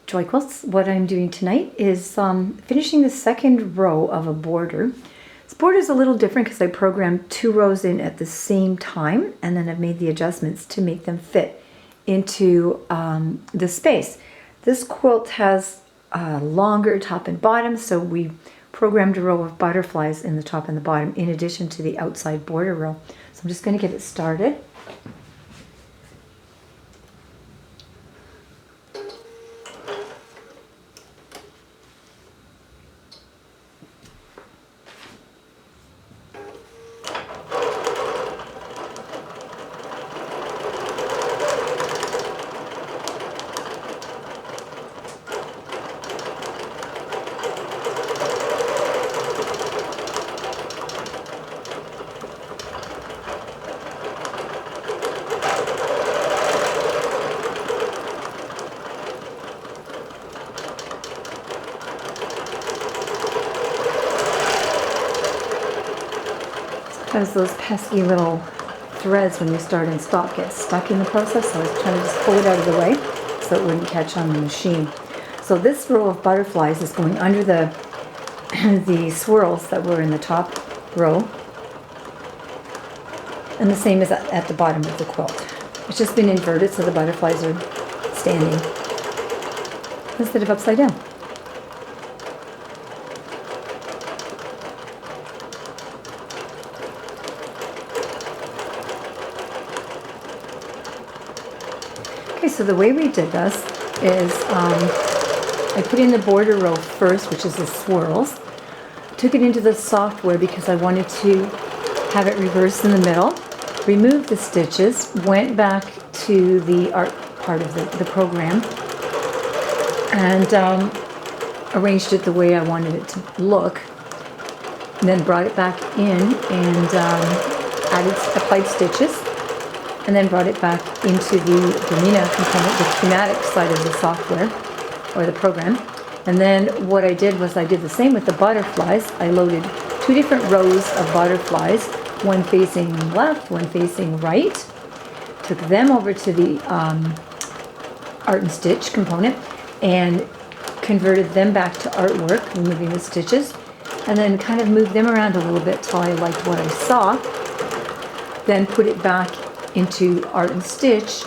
Joyquilts. What I'm doing tonight is finishing the second row of a border. This border is a little different because I programmed 2 rows in at the same time, and then I've made the adjustments to make them fit into the space. This quilt has a longer top and bottom, so we programmed a row of butterflies in the top and the bottom in addition to the outside border row. So I'm just going to get it started. Because those pesky little threads when you start in stock get stuck in the process, so I was trying to just pull it out of the way so it wouldn't catch on the machine. So this row of butterflies is going under the swirls that were in the top row, and the same is at the bottom of the quilt. It's just been inverted so the butterflies are standing instead of upside down. Okay, so the way we did this is I put in the border row first, which is the swirls. Took it into the software because I wanted to have it reversed in the middle. Removed the stitches, went back to the art part of the program, and arranged it the way I wanted it to look. And then brought it back in and applied stitches. And then brought it back into the Bernina component, the schematic side of the software, or the program. And then what I did was I did the same with the butterflies. I loaded 2 different rows of butterflies, one facing left, one facing right. Took them over to the art and stitch component and converted them back to artwork, removing the stitches. And then kind of moved them around a little bit till I liked what I saw. Then put it back into art and stitch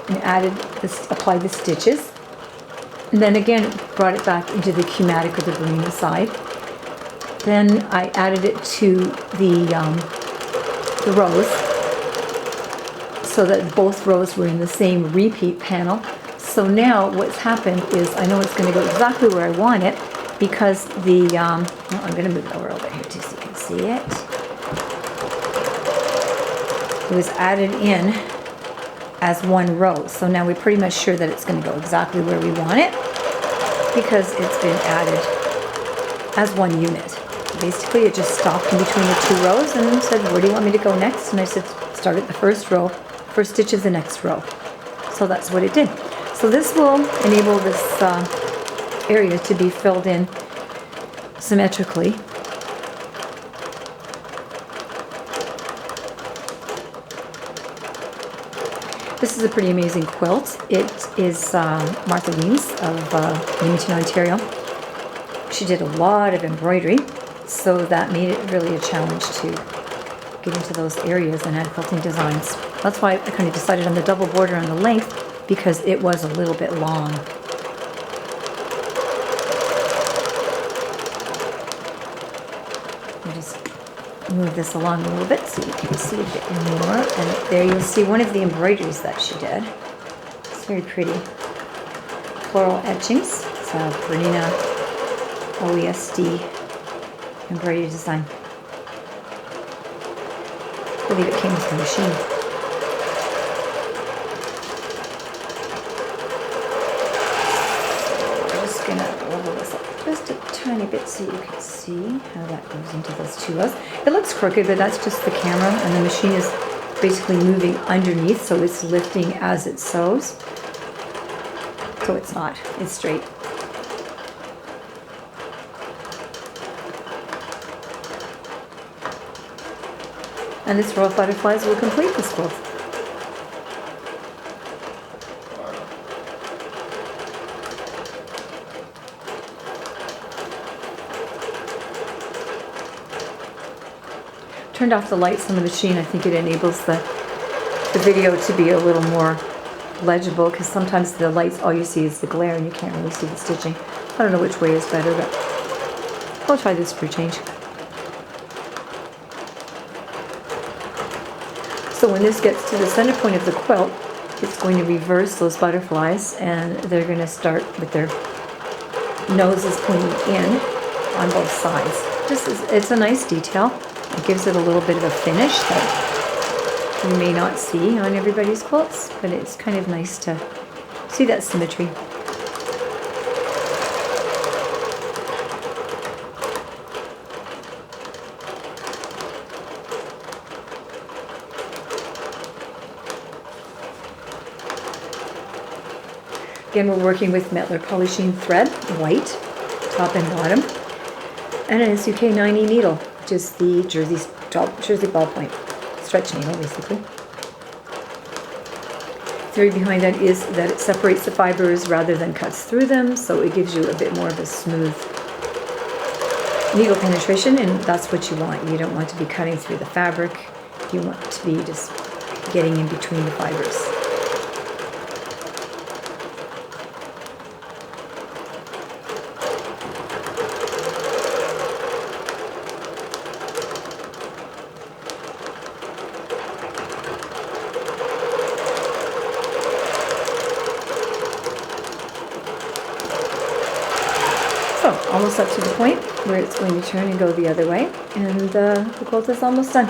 and applied the stitches, and then again brought it back into the schematic or the Bernina side. Then I added it to the rows so that both rows were in the same repeat panel. So now what's happened is I know it's going to go exactly where I want it because the I'm going to move it over a little bit here too so you can see it. It was added in as one row. So now we're pretty much sure that it's going to go exactly where we want it because it's been added as one unit. Basically, it just stopped in between the 2 rows and said, where do you want me to go next? And I said, start at the first row, first stitch of the next row. So that's what it did. So this will enable this area to be filled in symmetrically. This is a pretty amazing quilt. It is Martha Weems of Edmonton, Ontario. She did a lot of embroidery, so that made it really a challenge to get into those areas and add quilting designs. That's why I kind of decided on the double border on the length, because it was a little bit long. I just move this along a little bit so you can see a bit more, and there you'll see one of the embroideries that she did. It's very pretty. Floral etchings. It's a Bernina OESD embroidery design. I believe it came with the machine. I'm just going to level this up just a tiny bit so you can see how that goes into those 2 rows. It looks crooked, but that's just the camera, and the machine is basically moving underneath, so it's lifting as it sews. So it's not, it's straight. And this row of butterflies will complete this quilt. turned off the lights on the machine. I think it enables the video to be a little more legible, because sometimes the lights, all you see is the glare and you can't really see the stitching. I don't know which way is better, but I'll try this for a change. So when this gets to the center point of the quilt, it's going to reverse those butterflies, and they're going to start with their noses pointing in on both sides. It's a nice detail. It gives it a little bit of a finish that you may not see on everybody's quilts, but it's kind of nice to see that symmetry. Again, we're working with Metler Polishing thread, white, top and bottom, and an SUK 90 needle, which is the Jersey ballpoint stretch needle, basically. The theory behind that is that it separates the fibers rather than cuts through them, so it gives you a bit more of a smooth needle penetration, and that's what you want. You don't want to be cutting through the fabric. You want to be just getting in between the fibers. So, almost up to the point where it's going to turn and go the other way, and the quilt is almost done.